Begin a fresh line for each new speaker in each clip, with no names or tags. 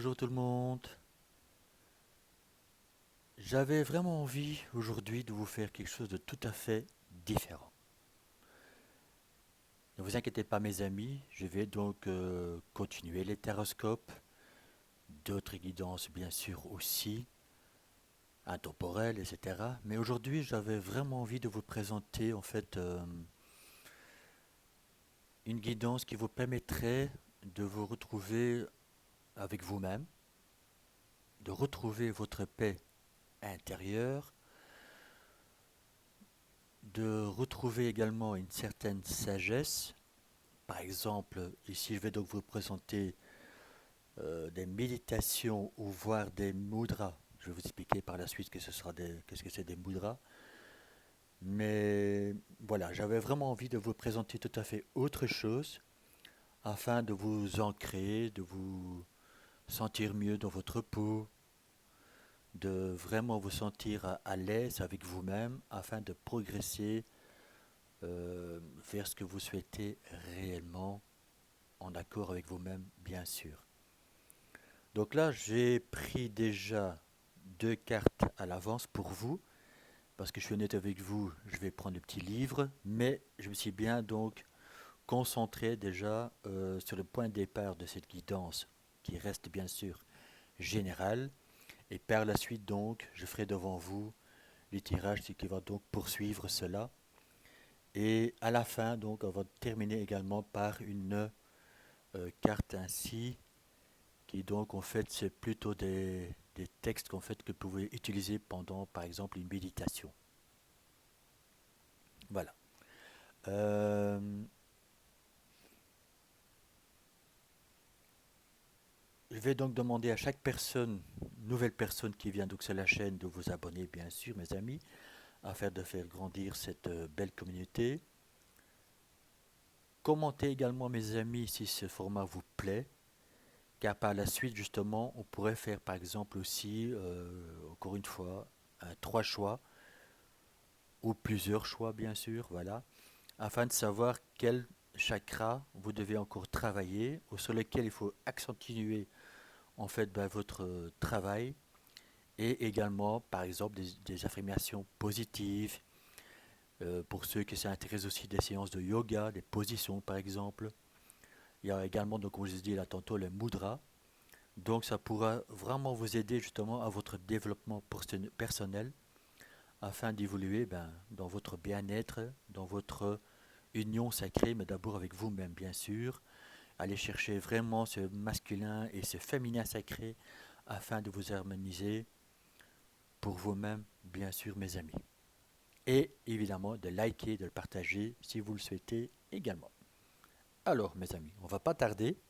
bonjour tout le monde. J'avais vraiment envie aujourd'hui de vous faire quelque chose de tout à fait différent. Ne vous inquiétez pas mes amis, je vais donc continuer les terroscopes, d'autres guidances bien sûr aussi, intemporelles, etc. Mais aujourd'hui j'avais vraiment envie de vous présenter en fait une guidance qui vous permettrait de vous retrouver avec vous-même, de retrouver votre paix intérieure, de retrouver également une certaine sagesse. Par exemple, ici je vais donc vous présenter des méditations ou voir des mudras. Je vais vous expliquer par la suite qu'est-ce que c'est des mudras. Mais voilà, j'avais vraiment envie de vous présenter tout à fait autre chose afin de vous ancrer, de vous sentir mieux dans votre peau, de vraiment vous sentir à l'aise avec vous-même afin de progresser vers ce que vous souhaitez réellement en accord avec vous-même, bien sûr. Donc là, j'ai pris déjà deux cartes à l'avance pour vous, parce que je suis honnête avec vous, je vais prendre le petit livre, mais je me suis bien donc concentré déjà sur le point de départ de cette guidance, qui reste bien sûr générale, et par la suite donc, je ferai devant vous les tirages qui va donc poursuivre cela, et à la fin donc, on va terminer également par une carte ainsi qui donc en fait c'est plutôt des textes qu'en fait que vous pouvez utiliser pendant par exemple une méditation. Voilà. Euh, je vais donc demander à chaque personne, nouvelle personne qui vient donc sur la chaîne, de vous abonner bien sûr mes amis, afin de faire grandir cette belle communauté. Commentez également mes amis si ce format vous plaît, car par la suite justement on pourrait faire par exemple aussi, encore une fois, trois choix ou plusieurs choix bien sûr, voilà, afin de savoir quel chakra vous devez encore travailler ou sur lequel il faut accentuer en fait votre travail et également par exemple des affirmations positives pour ceux qui s'intéressent aussi des séances de yoga, des positions par exemple. Il y a également donc comme je vous ai dit là tantôt le mudra. Donc ça pourra vraiment vous aider justement à votre développement personnel afin d'évoluer dans votre bien-être, dans votre union sacrée, mais d'abord avec vous-même, bien sûr. Allez chercher vraiment ce masculin et ce féminin sacré afin de vous harmoniser pour vous-même, bien sûr, mes amis. Et évidemment, de liker, de le partager si vous le souhaitez également. Alors, mes amis, on ne va pas tarder.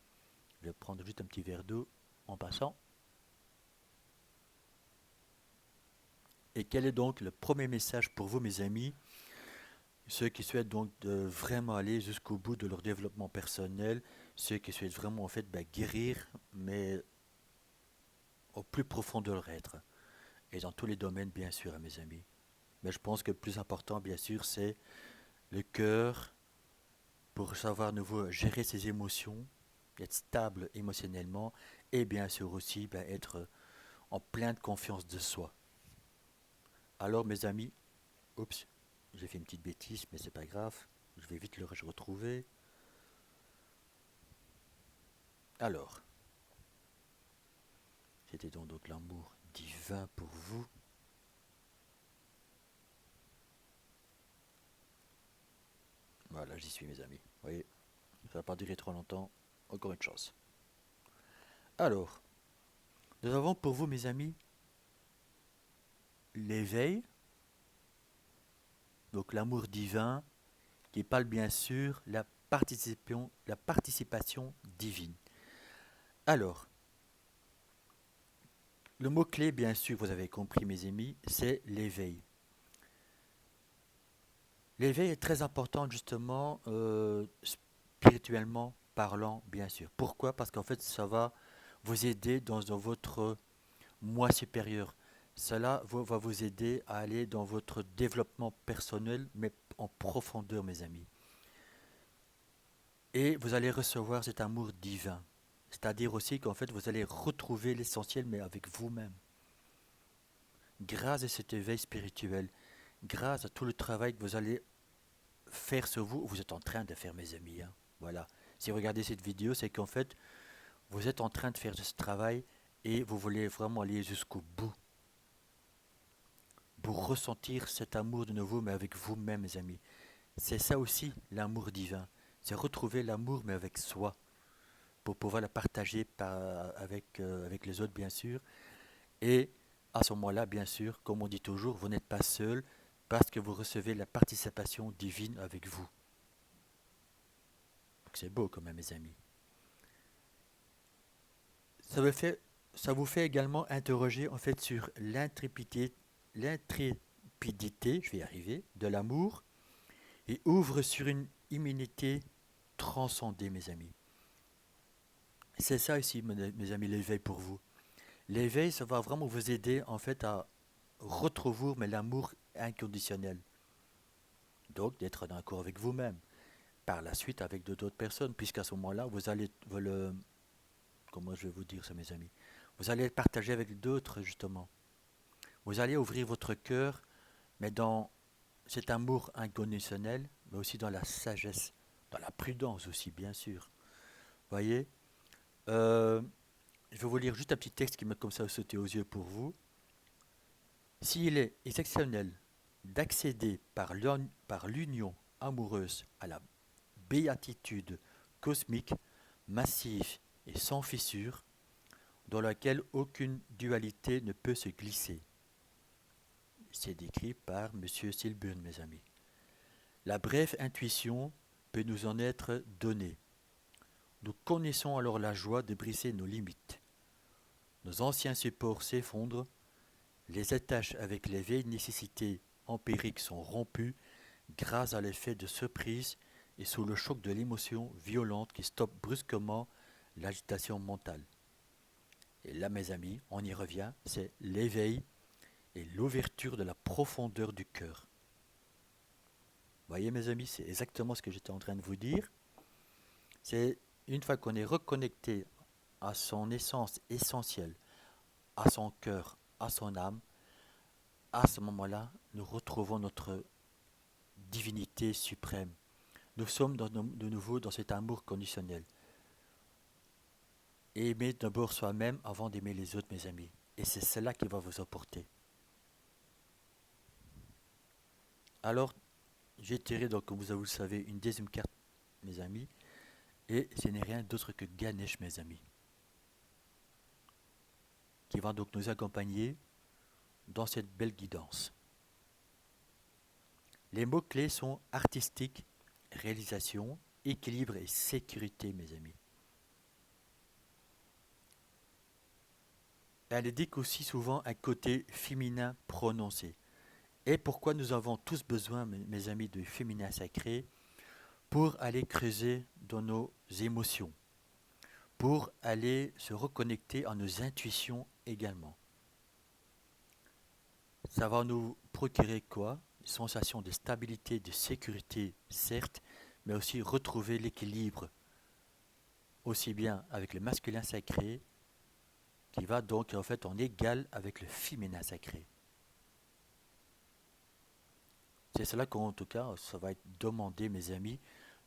Je vais prendre juste un petit verre d'eau en passant. Et quel est donc le premier message pour vous, mes amis? Ceux qui souhaitent donc de vraiment aller jusqu'au bout de leur développement personnel, ceux qui souhaitent vraiment en fait guérir, mais au plus profond de leur être, et dans tous les domaines bien sûr, mes amis. Mais je pense que le plus important bien sûr, c'est le cœur pour savoir nouveau gérer ses émotions, être stable émotionnellement, et bien sûr aussi être en pleine confiance de soi. Alors mes amis, oups, j'ai fait une petite bêtise, mais c'est pas grave, je vais vite le retrouver. Alors, c'était donc l'amour divin pour vous. Voilà, j'y suis mes amis. Vous voyez, ça va pas durer trop longtemps. Encore une chance. Alors, nous avons pour vous mes amis l'éveil, donc l'amour divin, qui parle bien sûr la participation divine. Alors, le mot-clé, bien sûr, vous avez compris mes amis, c'est l'éveil. L'éveil est très important justement spirituellement parlant, bien sûr. Pourquoi? Parce qu'en fait, ça va vous aider dans votre moi supérieur. Cela va vous aider à aller dans votre développement personnel, mais en profondeur, mes amis. Et vous allez recevoir cet amour divin. C'est-à-dire aussi qu'en fait, vous allez retrouver l'essentiel, mais avec vous-même. Grâce à cet éveil spirituel, grâce à tout le travail que vous allez faire sur vous, vous êtes en train de faire, mes amis, hein. Voilà. Si vous regardez cette vidéo, c'est qu'en fait, vous êtes en train de faire ce travail et vous voulez vraiment aller jusqu'au bout. Pour ressentir cet amour de nouveau, mais avec vous-même, mes amis. C'est ça aussi, l'amour divin. C'est retrouver l'amour, mais avec soi. Pour pouvoir la partager avec les autres, bien sûr. Et à ce moment-là, bien sûr, comme on dit toujours, vous n'êtes pas seul parce que vous recevez la participation divine avec vous. Donc c'est beau quand même, mes amis. Ça vous fait également interroger en fait sur l'intrépidité, je vais y arriver, de l'amour et ouvre sur une immunité transcendée, mes amis. C'est ça ici, mes amis, l'éveil pour vous. L'éveil, ça va vraiment vous aider en fait à retrouver mais l'amour inconditionnel. Donc d'être en accord avec vous-même. Par la suite avec d'autres personnes, puisqu'à ce moment-là, comment je vais vous dire ça, mes amis, vous allez le partager avec d'autres justement. Vous allez ouvrir votre cœur, mais dans cet amour inconditionnel, mais aussi dans la sagesse, dans la prudence aussi, bien sûr. Voyez, euh, je vais vous lire juste un petit texte qui m'a comme ça sauté aux yeux pour vous. S'il est exceptionnel d'accéder par l'union amoureuse à la béatitude cosmique, massive et sans fissure, dans laquelle aucune dualité ne peut se glisser. C'est décrit par M. Silburn, mes amis. La brève intuition peut nous en être donnée. Nous connaissons alors la joie de briser nos limites. Nos anciens supports s'effondrent, les attaches avec les vieilles nécessités empiriques sont rompues grâce à l'effet de surprise et sous le choc de l'émotion violente qui stoppe brusquement l'agitation mentale. Et là, mes amis, on y revient, c'est l'éveil et l'ouverture de la profondeur du cœur. Vous voyez, mes amis, c'est exactement ce que j'étais en train de vous dire. C'est une fois qu'on est reconnecté à son essence essentielle, à son cœur, à son âme, à ce moment-là, nous retrouvons notre divinité suprême. Nous sommes de nouveau dans cet amour conditionnel. Aimer d'abord soi-même avant d'aimer les autres, mes amis. Et c'est cela qui va vous apporter. Alors, j'ai tiré, donc, comme vous le savez, une deuxième carte, mes amis. Et ce n'est rien d'autre que Ganesh, mes amis, qui va donc nous accompagner dans cette belle guidance. Les mots-clés sont artistique, réalisation, équilibre et sécurité, mes amis. Elle indique aussi souvent un côté féminin prononcé. Et pourquoi nous avons tous besoin, mes amis, de féminin sacré pour aller creuser dans nos émotions, pour aller se reconnecter à nos intuitions également. Ça va nous procurer quoi? Une sensation de stabilité, de sécurité, certes, mais aussi retrouver l'équilibre, aussi bien avec le masculin sacré, qui va donc en fait en égal avec le féminin sacré. C'est cela qu'en tout cas, ça va être demandé, mes amis,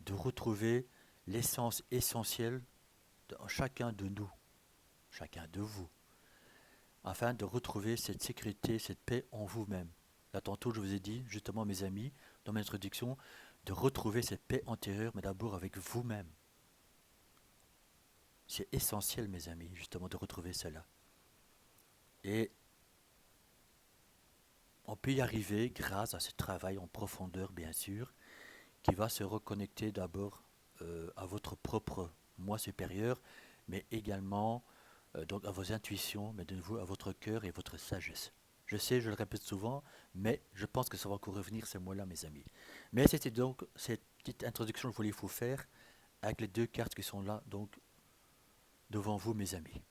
de retrouver l'essence essentielle de chacun de nous, chacun de vous, afin de retrouver cette sécurité, cette paix en vous-même. Là, tantôt, je vous ai dit, justement, mes amis, dans mon introduction, de retrouver cette paix intérieure, mais d'abord avec vous-même. C'est essentiel, mes amis, justement, de retrouver cela. Et on peut y arriver grâce à ce travail en profondeur, bien sûr, qui va se reconnecter d'abord à votre propre moi supérieur, mais également donc à vos intuitions, mais de nouveau à votre cœur et votre sagesse. Je sais, je le répète souvent, mais je pense que ça va encore revenir ces mots-là, mes amis. Mais c'était donc cette petite introduction que je voulais vous faire avec les deux cartes qui sont là, donc devant vous, mes amis.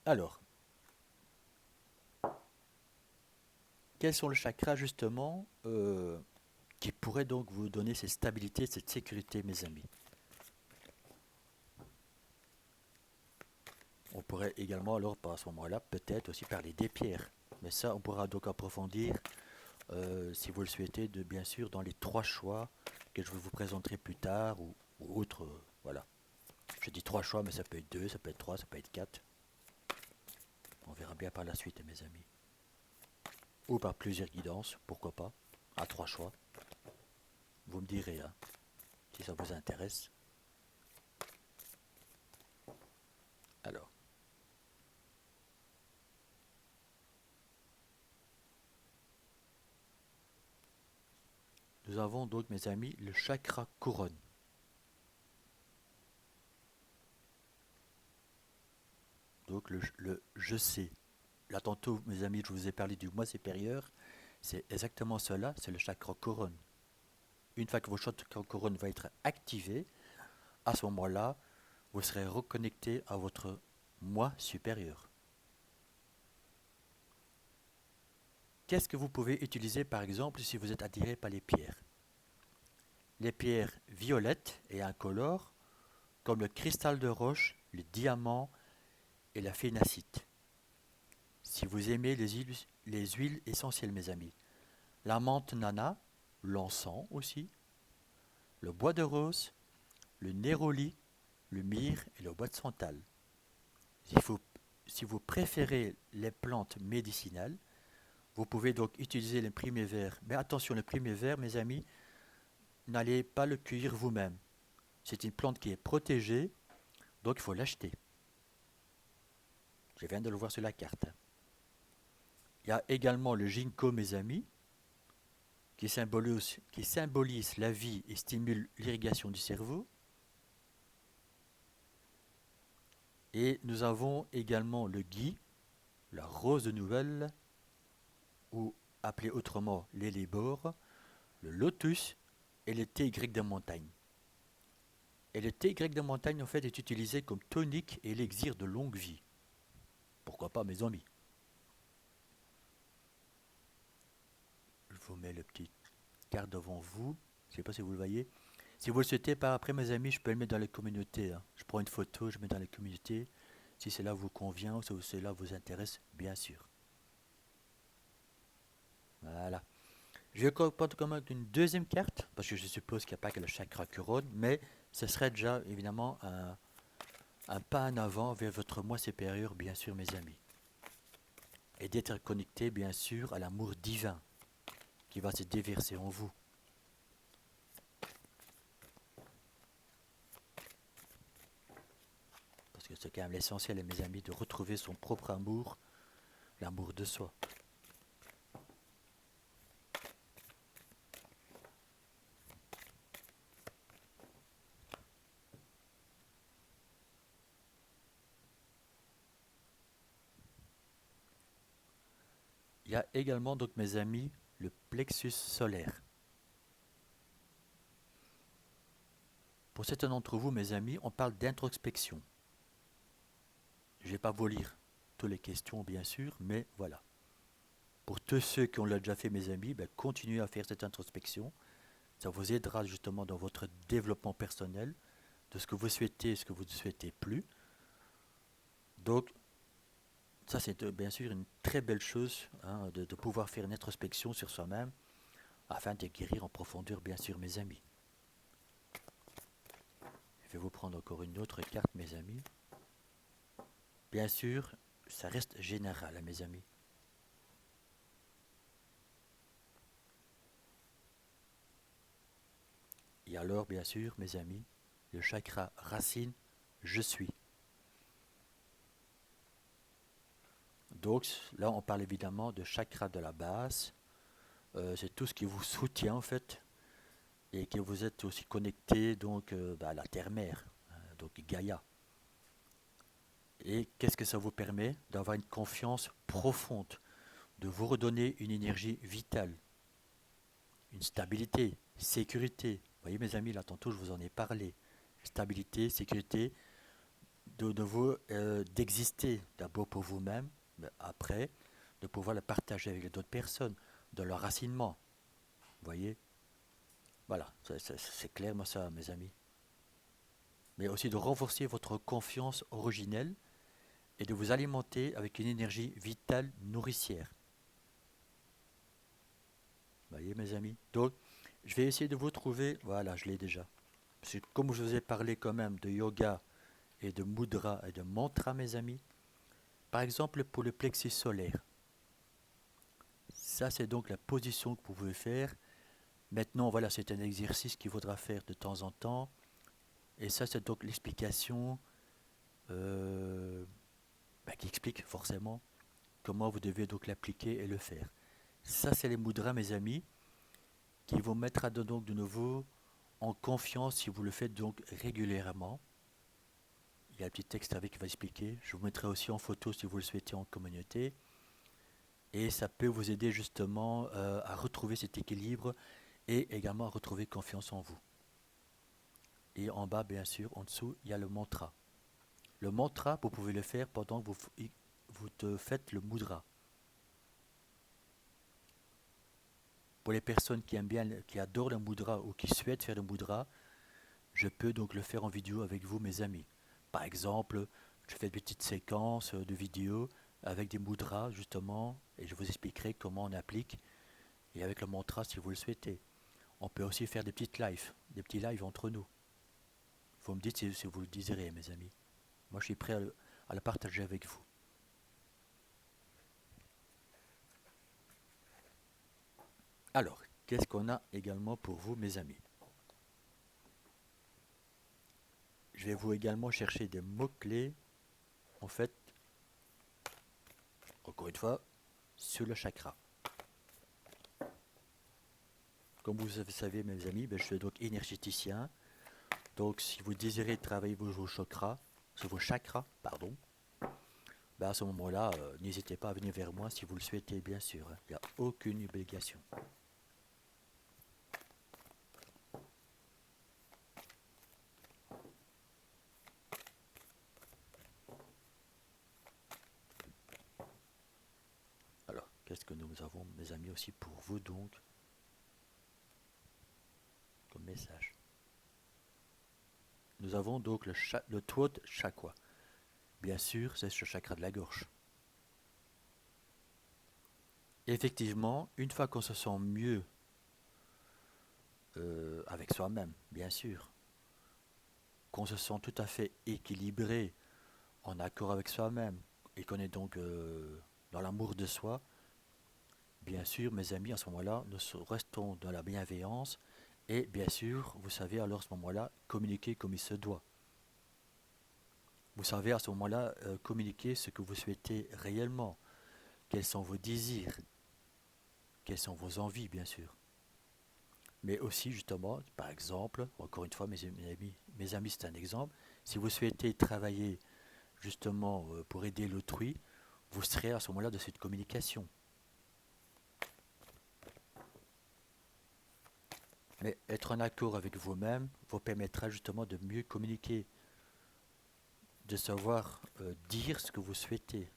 Alors, quels sont les chakras justement qui pourraient donc vous donner cette stabilité, cette sécurité, mes amis? On pourrait également, alors, à ce moment-là, peut-être aussi parler des pierres. Mais ça, on pourra donc approfondir, si vous le souhaitez, bien sûr, dans les trois choix que je vous présenterai plus tard ou autres. Voilà. Je dis trois choix, mais ça peut être deux, ça peut être trois, ça peut être quatre. On verra bien par la suite, mes amis. Ou par plusieurs guidances, pourquoi pas, à trois choix. Vous me direz, hein, si ça vous intéresse. Alors, nous avons donc, mes amis, le chakra couronne. Donc, le je sais. Là, tantôt, mes amis, je vous ai parlé du moi supérieur. C'est exactement cela, c'est le chakra couronne. Une fois que votre chakra couronne va être activé, à ce moment-là, vous serez reconnecté à votre moi supérieur. Qu'est-ce que vous pouvez utiliser, par exemple, si vous êtes attiré par les pierres? Les pierres violettes et incolores, comme le cristal de roche, le diamant et la phénacite. Si vous aimez les huiles essentielles, mes amis, la menthe nana, l'encens aussi, le bois de rose, le néroli, le myrrhe et le bois de santal. Si vous, si vous préférez les plantes médicinales, vous pouvez donc utiliser le primevère. Mais attention, le primevère, mes amis, n'allez pas le cueillir vous-même. C'est une plante qui est protégée, donc il faut l'acheter. Je viens de le voir sur la carte. Il y a également le ginkgo, mes amis, qui symbolise la vie et stimule l'irrigation du cerveau. Et nous avons également le gui, la rose de nouvelle, ou appelé autrement l'élébore, le lotus et le thé grec de montagne. Et le thé grec de montagne, en fait, est utilisé comme tonique et élixir de longue vie. Pourquoi pas, mes amis? Je vous mets le petit carte devant vous. Je ne sais pas si vous le voyez. Si vous le souhaitez, par après, mes amis, je peux le mettre dans les communautés, hein. Je prends une photo, je mets dans les communautés. Si cela vous convient ou si cela vous intéresse, bien sûr. Voilà. Je vais prendre comme une deuxième carte, parce que je suppose qu'il n'y a pas que le chakra couronne, mais ce serait déjà évidemment un pas en avant vers votre moi supérieur, bien sûr, mes amis. Et d'être connecté, bien sûr, à l'amour divin qui va se déverser en vous. Parce que c'est quand même l'essentiel, mes amis, de retrouver son propre amour, l'amour de soi. Il y a également, donc, mes amis, le plexus solaire. Pour certains d'entre vous, mes amis, on parle d'introspection. Je ne vais pas vous lire toutes les questions, bien sûr, mais voilà. Pour tous ceux qui ont déjà fait, mes amis, ben, continuez à faire cette introspection. Ça vous aidera justement dans votre développement personnel, de ce que vous souhaitez et ce que vous ne souhaitez plus. Donc, ça, c'est bien sûr une très belle chose, hein, de pouvoir faire une introspection sur soi-même afin de guérir en profondeur, bien sûr, mes amis. Je vais vous prendre encore une autre carte, mes amis. Bien sûr, ça reste général, hein, mes amis. Et alors, bien sûr, mes amis, le chakra racine, je suis. Donc là, on parle évidemment de chakra de la base. C'est tout ce qui vous soutient en fait et que vous êtes aussi connecté donc à la terre-mère, donc Gaïa. Et qu'est-ce que ça vous permet? D'avoir une confiance profonde, de vous redonner une énergie vitale, une stabilité, sécurité. Vous voyez mes amis, là tantôt je vous en ai parlé. Stabilité, sécurité, de vous d'exister d'abord pour vous-même, mais après de pouvoir le partager avec d'autres personnes, de leur racinement. Vous voyez? Voilà, c'est clairement ça, mes amis. Mais aussi de renforcer votre confiance originelle et de vous alimenter avec une énergie vitale nourricière. Vous voyez mes amis? Donc, je vais essayer de vous trouver, voilà, je l'ai déjà. Parce que comme je vous ai parlé quand même de yoga et de mudra et de mantra, mes amis, par exemple pour le plexus solaire, ça c'est donc la position que vous pouvez faire. Maintenant, voilà, c'est un exercice qu'il faudra faire de temps en temps. Et ça, c'est donc l'explication euh, qui explique forcément comment vous devez donc l'appliquer et le faire. Ça, c'est les mudras, mes amis, qui vous mettra donc de nouveau en confiance si vous le faites donc régulièrement. Il y a un petit texte avec qui va expliquer. Je vous mettrai aussi en photo si vous le souhaitez en communauté. Et ça peut vous aider justement à retrouver cet équilibre et également à retrouver confiance en vous. Et en bas, bien sûr, en dessous, il y a le mantra. Le mantra, vous pouvez le faire pendant que vous te faites le mudra. Pour les personnes qui aiment bien, qui adorent le mudra ou qui souhaitent faire le mudra, je peux donc le faire en vidéo avec vous, mes amis. Par exemple, je fais des petites séquences de vidéos avec des mudras, justement, et je vous expliquerai comment on applique, et avec le mantra si vous le souhaitez. On peut aussi faire des petits lives entre nous. Vous me dites si vous le désirez, mes amis. Moi, je suis prêt à le partager avec vous. Alors, qu'est-ce qu'on a également pour vous, mes amis? Je vais vous également chercher des mots-clés, en fait, encore une fois, sur le chakra. Comme vous le savez, mes amis, je suis donc énergéticien. Donc, si vous désirez travailler vos chakras, pardon, à ce moment-là, n'hésitez pas à venir vers moi si vous le souhaitez, bien sûr. Il n'y a aucune obligation. Alors, qu'est-ce que nous avons, mes amis, aussi pour vous, donc, comme message? Nous avons donc le throat chakra. Bien sûr, c'est ce chakra de la gorge. Effectivement, une fois qu'on se sent mieux avec soi-même, bien sûr, qu'on se sent tout à fait équilibré, en accord avec soi-même, et qu'on est donc dans l'amour de soi, bien sûr, mes amis, à ce moment-là, nous restons dans la bienveillance, et bien sûr, vous savez, alors à ce moment-là, communiquer comme il se doit. Vous savez, à ce moment-là, communiquer ce que vous souhaitez réellement, quels sont vos désirs, quelles sont vos envies, bien sûr. Mais aussi, justement, par exemple, encore une fois, mes amis, c'est un exemple, si vous souhaitez travailler justement pour aider l'autrui, vous serez à ce moment-là de cette communication. Mais être en accord avec vous-même vous permettra justement de mieux communiquer, de savoir dire ce que vous souhaitez.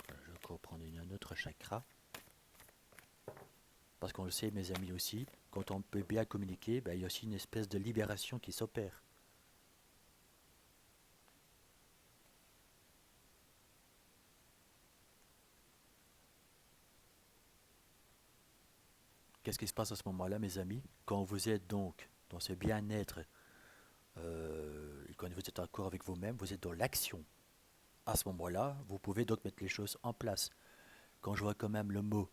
Je vais encore prendre un autre chakra. Parce qu'on le sait, mes amis aussi, quand on peut bien communiquer, il y a aussi une espèce de libération qui s'opère. Qu'est-ce qui se passe à ce moment-là, mes amis? Quand vous êtes donc dans ce bien-être et quand vous êtes en accord avec vous-même, vous êtes dans l'action. À ce moment-là, vous pouvez donc mettre les choses en place. Quand je vois quand même le mot,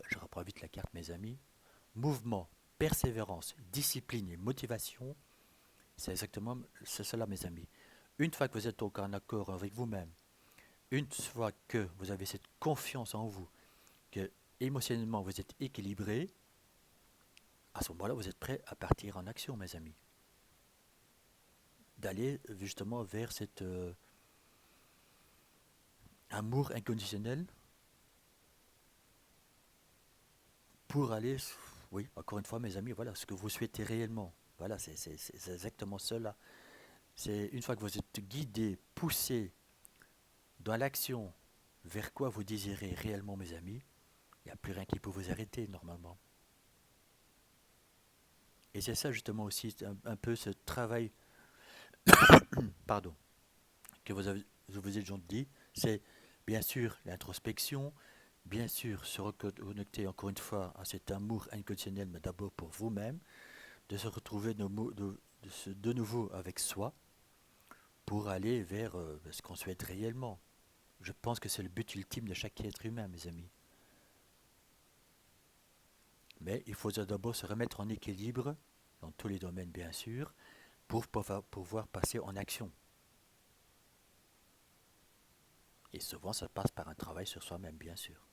je reprends vite la carte, mes amis, mouvement, persévérance, discipline et motivation, c'est cela, mes amis. Une fois que vous êtes donc en accord avec vous-même, une fois que vous avez cette confiance en vous, que émotionnellement vous êtes équilibré, à ce moment-là, vous êtes prêt à partir en action, mes amis. D'aller justement vers cet amour inconditionnel pour aller, oui, encore une fois, mes amis, voilà, ce que vous souhaitez réellement. Voilà, c'est exactement cela. C'est une fois que vous êtes guidé, poussé dans l'action vers quoi vous désirez réellement, mes amis, il n'y a plus rien qui peut vous arrêter normalement. Et c'est ça justement aussi un peu ce travail pardon, je vous ai déjà dit, c'est bien sûr l'introspection, bien sûr se reconnecter encore une fois à cet amour inconditionnel, mais d'abord pour vous-même, de se retrouver de nouveau avec soi pour aller vers ce qu'on souhaite réellement. Je pense que c'est le but ultime de chaque être humain, mes amis. Mais il faut d'abord se remettre en équilibre, dans tous les domaines bien sûr, pour pouvoir passer en action. Et souvent, ça passe par un travail sur soi-même, bien sûr.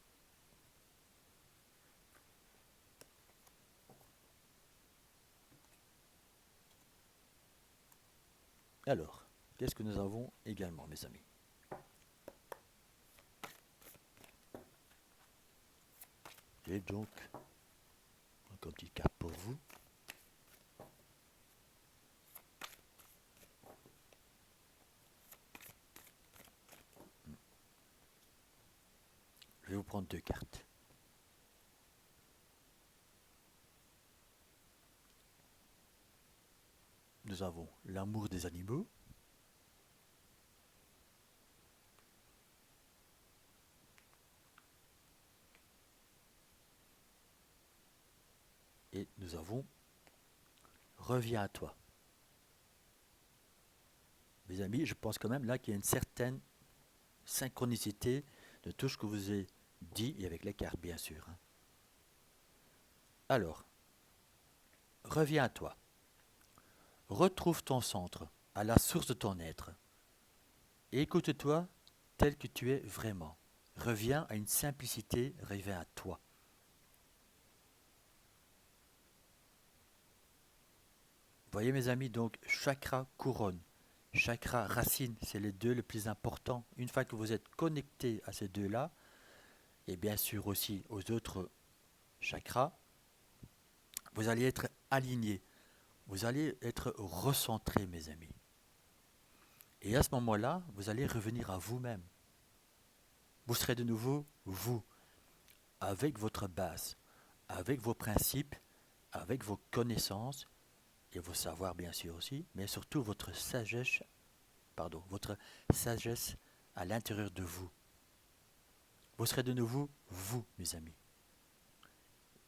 Alors, qu'est-ce que nous avons également, mes amis? J'ai donc un petit carte pour vous. Je vais vous prendre deux cartes. Nous avons l'amour des animaux et nous avons reviens à toi. Mes amis, je pense quand même là qu'il y a une certaine synchronicité de tout ce que vous ai dit et avec les cartes, bien sûr. Alors, reviens à toi. Retrouve ton centre, à la source de ton être. Et écoute-toi tel que tu es vraiment. Reviens à une simplicité, reviens à toi. Voyez mes amis, donc chakra couronne, chakra racine, c'est les deux les plus importants. Une fois que vous êtes connecté à ces deux-là, et bien sûr aussi aux autres chakras, vous allez être aligné, vous allez être recentré mes amis. Et à ce moment-là, vous allez revenir à vous-même. Vous serez de nouveau vous, avec votre base, avec vos principes, avec vos connaissances et vos savoirs bien sûr aussi, mais surtout votre sagesse à l'intérieur de vous. Vous serez de nouveau vous, mes amis.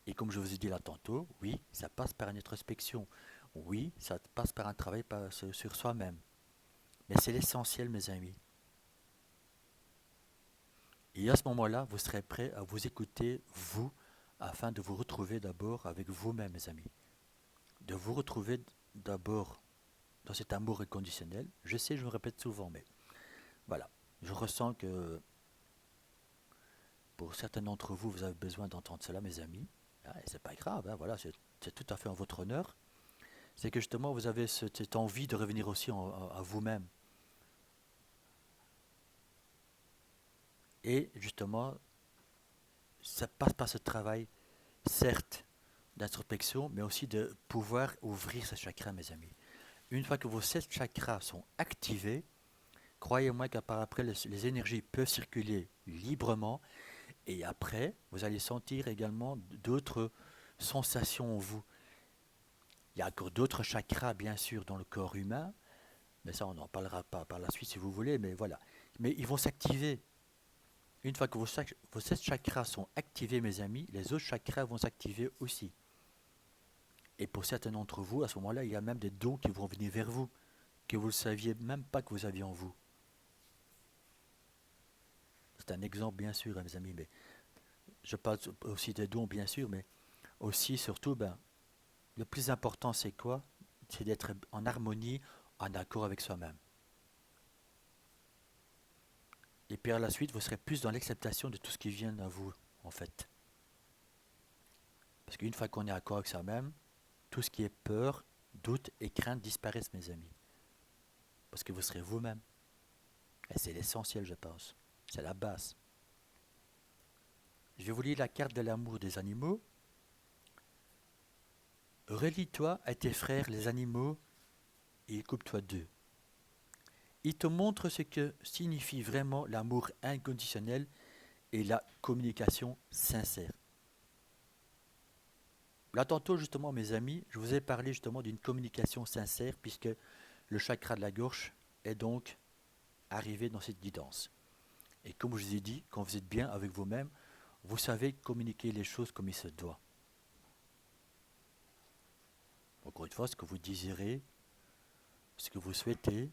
Et comme je vous ai dit là tantôt, oui, ça passe par une introspection. Oui, ça passe par un travail sur soi-même. Mais c'est l'essentiel, mes amis. Et à ce moment-là, vous serez prêt à vous écouter, vous, afin de vous retrouver d'abord avec vous-même, mes amis. De vous retrouver d'abord dans cet amour inconditionnel. Je sais, je me répète souvent, mais voilà. Je ressens que pour certains d'entre vous, vous avez besoin d'entendre cela, mes amis. Ah, et c'est pas grave, hein, voilà, c'est tout à fait en votre honneur. C'est que justement, vous avez cette envie de revenir aussi à vous-même. Et justement, ça passe par ce travail, certes, d'introspection, mais aussi de pouvoir ouvrir ce chakra, mes amis. Une fois que vos 7 chakras sont activés, croyez-moi qu'après, les énergies peuvent circuler librement. Et après, vous allez sentir également d'autres sensations en vous. Il y a encore d'autres chakras, bien sûr, dans le corps humain, mais ça, on n'en parlera pas par la suite si vous voulez, mais voilà. Mais ils vont s'activer. Une fois que vos 7 chakras sont activés, mes amis, les autres chakras vont s'activer aussi. Et pour certains d'entre vous, à ce moment-là, il y a même des dons qui vont venir vers vous, que vous ne saviez même pas que vous aviez en vous. C'est un exemple, bien sûr, hein, mes amis, mais je parle aussi des dons, bien sûr, mais aussi, surtout, le plus important, c'est quoi? C'est d'être en harmonie, en accord avec soi-même. Et puis à la suite, vous serez plus dans l'acceptation de tout ce qui vient à vous, en fait. Parce qu'une fois qu'on est accord avec soi-même, tout ce qui est peur, doute et crainte disparaissent, mes amis. Parce que vous serez vous-même. Et c'est l'essentiel, je pense. C'est la base. Je vais vous lire la carte de l'amour des animaux. Relie-toi à tes frères les animaux et coupe-toi d'eux. Il te montre ce que signifie vraiment l'amour inconditionnel et la communication sincère. Là, tantôt, justement, mes amis, je vous ai parlé justement d'une communication sincère, puisque le chakra de la gorge est donc arrivé dans cette guidance. Et comme je vous ai dit, quand vous êtes bien avec vous-même, vous savez communiquer les choses comme il se doit. Encore une fois, ce que vous désirez, ce que vous souhaitez,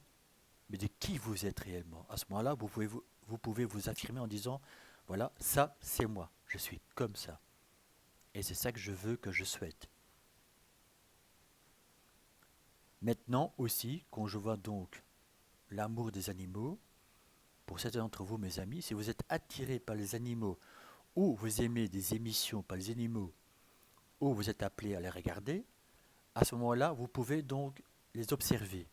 mais de qui vous êtes réellement. À ce moment-là, vous pouvez vous affirmer en disant, voilà, ça c'est moi, je suis comme ça. Et c'est ça que je veux, que je souhaite. Maintenant aussi, quand je vois donc l'amour des animaux, pour certains d'entre vous, mes amis, si vous êtes attirés par les animaux, ou vous aimez des émissions par les animaux, ou vous êtes appelé à les regarder, à ce moment-là, vous pouvez donc les observer.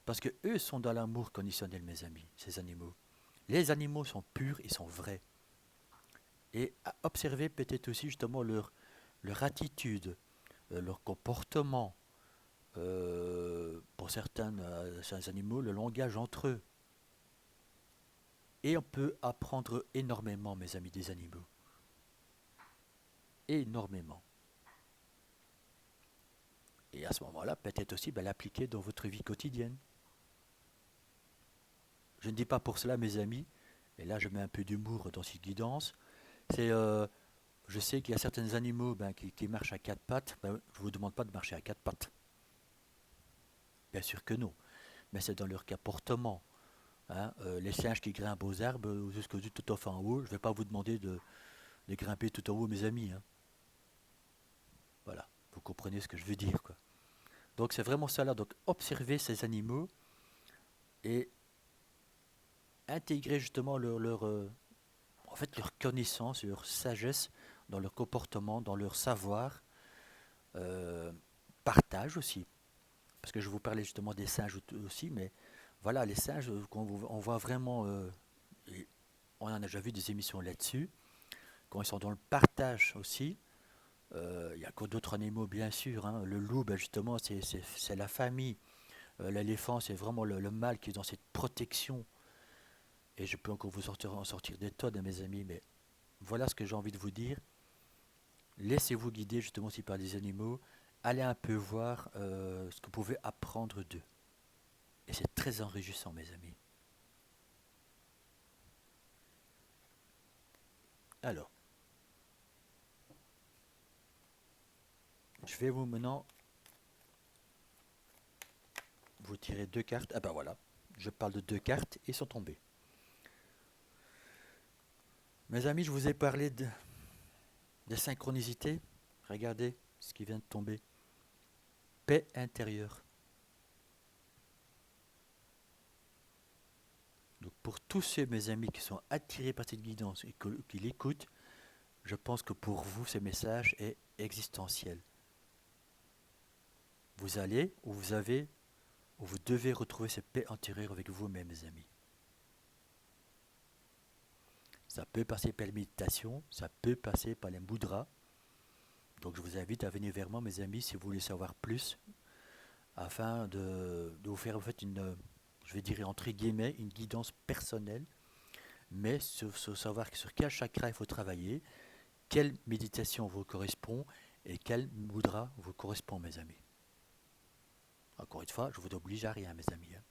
Parce que eux sont dans l'amour conditionnel, mes amis, ces animaux. Les animaux sont purs, ils sont vrais. Et observer peut-être aussi justement leur attitude, leur comportement. Pour certains animaux, le langage entre eux. Et on peut apprendre énormément, mes amis, des animaux. Énormément. Et à ce moment-là, peut-être aussi l'appliquer dans votre vie quotidienne. Je ne dis pas pour cela, mes amis, et là je mets un peu d'humour dans cette guidance, c'est, je sais qu'il y a certains animaux qui marchent à quatre pattes, je ne vous demande pas de marcher à quatre pattes. Bien sûr que non, mais c'est dans leur comportement. Hein. Les singes qui grimpent aux arbres jusqu'au tout en haut, je ne vais pas vous demander de grimper tout en haut, mes amis. Hein. Voilà, vous comprenez ce que je veux dire, quoi. Donc c'est vraiment ça là. Donc observer ces animaux et intégrer justement en fait, leur connaissance, leur sagesse dans leur comportement, dans leur savoir, euh, partage aussi. Parce que je vous parlais justement des singes aussi, mais voilà, les singes, on voit vraiment, et on en a déjà vu des émissions là-dessus, quand ils sont dans le partage aussi. Il y a encore d'autres animaux, bien sûr. Hein. Le loup, justement, c'est la famille. L'éléphant, c'est vraiment le mâle qui est dans cette protection. Et je peux encore en sortir des tonnes, mes amis, mais voilà ce que j'ai envie de vous dire. Laissez-vous guider justement aussi par les animaux. Allez un peu voir ce que vous pouvez apprendre d'eux. Et c'est très enrichissant, mes amis. Alors, je vais vous maintenant vous tirer deux cartes. Ah ben voilà, je parle de deux cartes et ils sont tombées. Mes amis, je vous ai parlé de synchronicité. Regardez ce qui vient de tomber. Paix intérieure. Donc pour tous ceux, mes amis, qui sont attirés par cette guidance et qui l'écoutent, je pense que pour vous, ce message est existentiel. Vous allez, ou vous avez, ou vous devez retrouver cette paix intérieure avec vous-même, mes amis. Ça peut passer par la méditation, ça peut passer par les mudras. Donc je vous invite à venir vers moi, mes amis, si vous voulez savoir plus, afin de vous faire en fait je vais dire entre guillemets, une guidance personnelle, mais sur savoir sur quel chakra il faut travailler, quelle méditation vous correspond et quel mudra vous correspond, mes amis. Encore une fois, je vous oblige à rien, mes amis. Hein.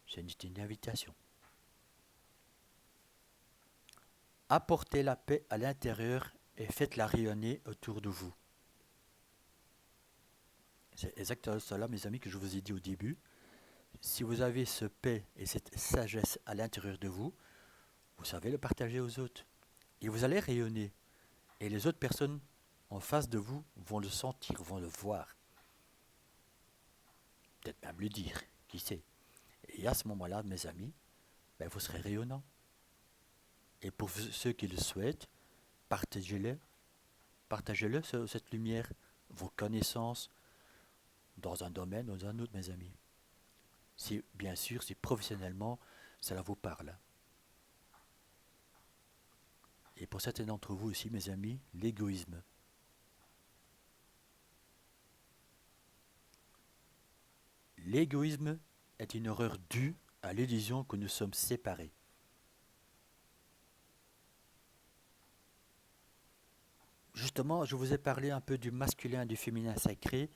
C'est une invitation. Apportez la paix à l'intérieur et faites-la rayonner autour de vous. C'est exactement cela, mes amis, que je vous ai dit au début. Si vous avez ce paix et cette sagesse à l'intérieur de vous, vous savez le partager aux autres. Et vous allez rayonner. Et les autres personnes en face de vous vont le sentir, vont le voir. Peut-être même le dire, qui sait. Et à ce moment-là, mes amis, vous serez rayonnant. Et pour ceux qui le souhaitent, partagez-le. Partagez-le, cette lumière, vos connaissances, dans un domaine ou dans un autre, mes amis. Si, bien sûr, si professionnellement, cela vous parle. Et pour certains d'entre vous aussi, mes amis, l'égoïsme. L'égoïsme est une horreur due à l'illusion que nous sommes séparés. Justement, je vous ai parlé un peu du masculin et du féminin sacré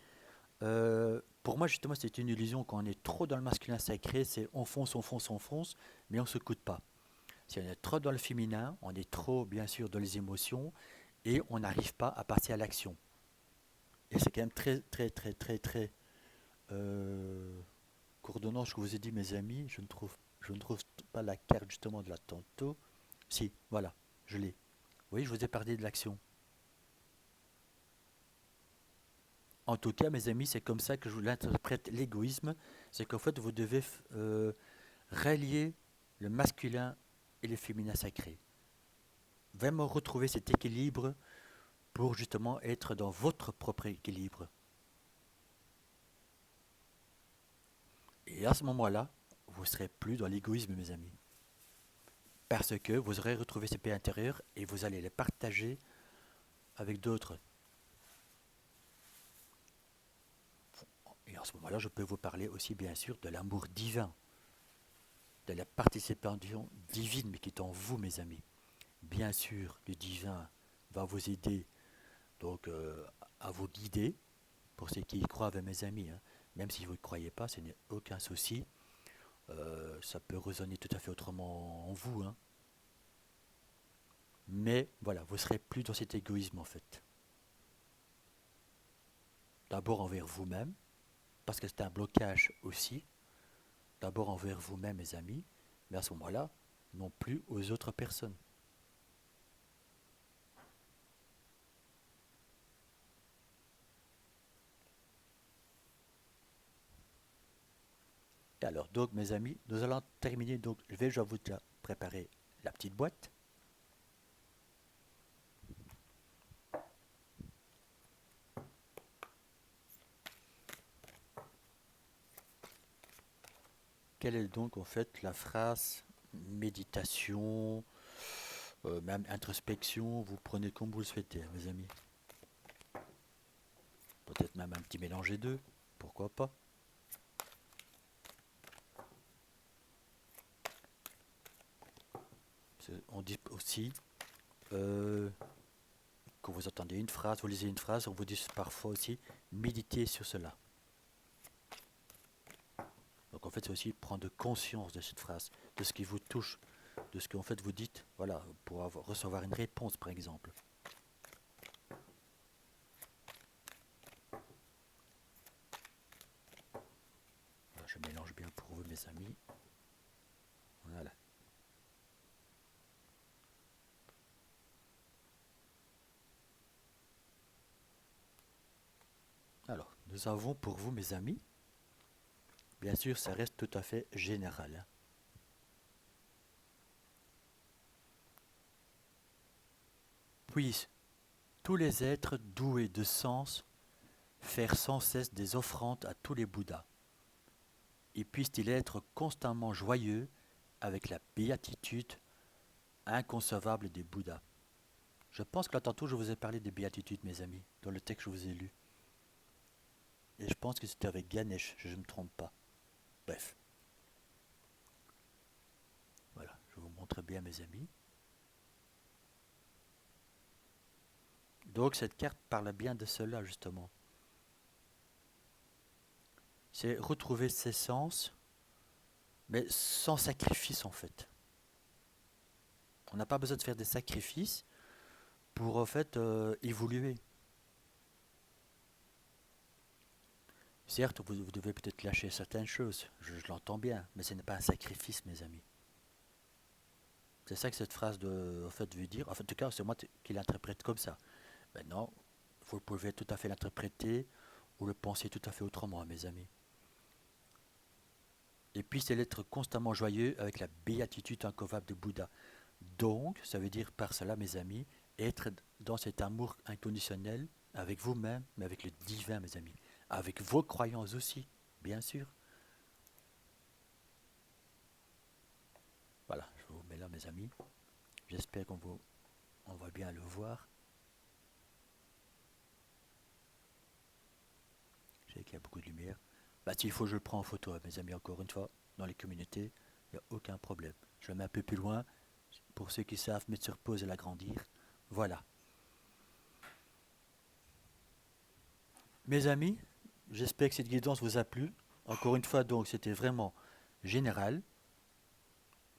Pour moi, justement, c'est une illusion quand on est trop dans le masculin sacré, c'est on fonce, on fonce, on fonce, mais on ne s'écoute pas. Si on est trop dans le féminin, on est trop, bien sûr, dans les émotions et on n'arrive pas à passer à l'action. Et c'est quand même très, très, très, très, très euh, coordonnant ce que vous ai dit, mes amis. Je ne trouve pas la carte justement de la tantôt. Si, voilà, je l'ai. Oui, je vous ai parlé de l'action. En tout cas, mes amis, c'est comme ça que je vous l'interprète l'égoïsme. C'est qu'en fait, vous devez rallier le masculin et le féminin sacré. Vraiment retrouver cet équilibre pour justement être dans votre propre équilibre. Et à ce moment-là, vous ne serez plus dans l'égoïsme, mes amis. Parce que vous aurez retrouvé ces paix intérieures et vous allez les partager avec d'autres. Et en ce moment-là, je peux vous parler aussi, bien sûr, de l'amour divin, de la participation divine, mais qui est en vous, mes amis. Bien sûr, le divin va vous aider donc à vous guider, pour ceux qui y croient avec mes amis. Hein. Même si vous ne croyez pas, ce n'est aucun souci. Ça peut résonner tout à fait autrement en vous. Hein. Mais voilà, vous ne serez plus dans cet égoïsme en fait. D'abord envers vous-même, parce que c'est un blocage aussi. D'abord envers vous-même, mes amis, mais à ce moment-là, non plus aux autres personnes. Et alors, donc, mes amis, nous allons terminer. Donc, je vais vous préparer la petite boîte. Quelle est donc en fait la phrase méditation, même introspection, vous prenez comme vous le souhaitez, mes amis. Peut-être même un petit mélange des deux, pourquoi pas. On dit aussi, euh, quand vous entendez une phrase, vous lisez une phrase, on vous dit parfois aussi, méditez sur cela. Donc en fait, c'est aussi prendre conscience de cette phrase, de ce qui vous touche, de ce que en fait vous dites, voilà, pour recevoir une réponse par exemple. Voilà, je mélange bien pour vous, mes amis. Voilà. Alors, nous avons pour vous, mes amis, bien sûr, ça reste tout à fait général. Hein. Puissent tous les êtres doués de sens faire sans cesse des offrandes à tous les Bouddhas, et puissent-ils être constamment joyeux avec la béatitude inconcevable des Bouddhas. Je pense que là tantôt je vous ai parlé des béatitudes, mes amis, dans le texte que je vous ai lu. Et je pense que c'était avec Ganesh, si je ne me trompe pas. Bref, voilà, je vous montre bien, mes amis. Donc cette carte parle bien de cela, justement. C'est retrouver ses sens, mais sans sacrifice, en fait. On n'a pas besoin de faire des sacrifices pour, en fait, évoluer. Certes, vous devez peut-être lâcher certaines choses, je l'entends bien, mais ce n'est pas un sacrifice, mes amis. C'est ça que cette phrase en fait, veut dire. En tout cas, c'est moi qui l'interprète comme ça. Maintenant, vous pouvez tout à fait l'interpréter ou le penser tout à fait autrement, mes amis. Et puis, c'est l'être constamment joyeux avec la béatitude incouvable de Bouddha. Donc, ça veut dire par cela, mes amis, être dans cet amour inconditionnel avec vous-même, mais avec le divin, mes amis. Avec vos croyances aussi, bien sûr. Voilà, je vous mets là, mes amis. J'espère on va bien le voir. Je sais qu'il y a beaucoup de lumière. Bah, s'il faut, je le prends en photo, mes amis, encore une fois, dans les communautés. Il n'y a aucun problème. Je le mets un peu plus loin, pour ceux qui savent mettre sur pause et l'agrandir. Voilà. Mes amis, J'espère que cette guidance vous a plu. Encore une fois, donc, c'était vraiment général,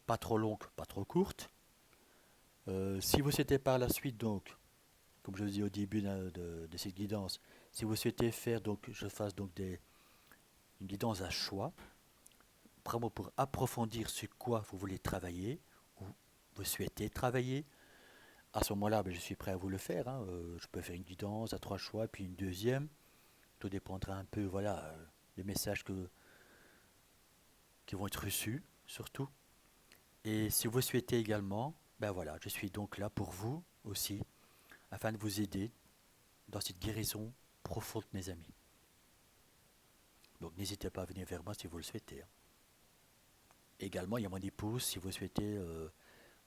pas trop longue, pas trop courte. Si vous souhaitez par la suite, donc, comme je vous dis au début de cette guidance, si vous souhaitez faire, donc, je fasse donc une guidance à choix, vraiment pour approfondir sur quoi vous voulez travailler, ou vous souhaitez travailler, à ce moment-là, ben, je suis prêt à vous le faire, hein. Je peux faire une guidance à trois choix, puis une deuxième. Tout dépendra un peu, voilà, des messages qui vont être reçus, surtout. Et si vous souhaitez également, ben voilà, je suis donc là pour vous aussi, afin de vous aider dans cette guérison profonde, mes amis. Donc n'hésitez pas à venir vers moi si vous le souhaitez, hein. Également, il y a mon épouse, si vous souhaitez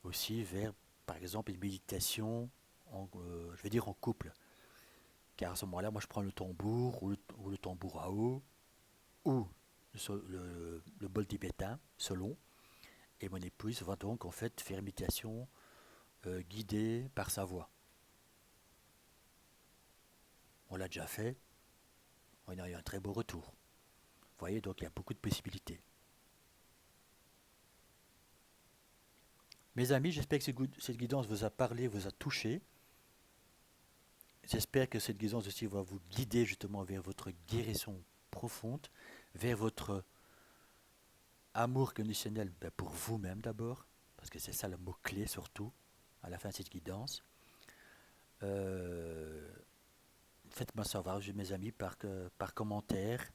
aussi vers, par exemple, une méditation, je vais dire en couple. Car à ce moment-là, moi je prends le tambour ou le tambour à eau ou le bol tibétain, selon. Et mon épouse va donc en fait faire une méditation guidée par sa voix. On l'a déjà fait, on a eu un très beau retour. Vous voyez, donc il y a beaucoup de possibilités. Mes amis, j'espère que cette guidance vous a parlé, vous a touché. J'espère que cette guidance aussi va vous guider justement vers votre guérison profonde, vers votre amour conditionnel, ben, pour vous-même d'abord, parce que c'est ça le mot-clé surtout, à la fin de cette guidance. Euh, Faites-moi savoir, mes amis, par commentaire.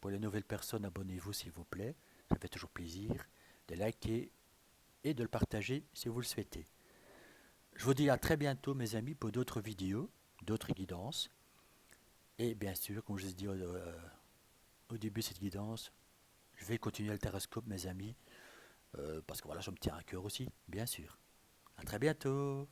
Pour les nouvelles personnes, abonnez-vous s'il vous plaît. Ça fait toujours plaisir de liker et de le partager si vous le souhaitez. Je vous dis à très bientôt, mes amis, pour d'autres vidéos, d'autres guidances. Et bien sûr, comme je vous ai dit au début de cette guidance, je vais continuer le téroscope, mes amis, parce que voilà, ça me tient à cœur aussi, bien sûr. À très bientôt.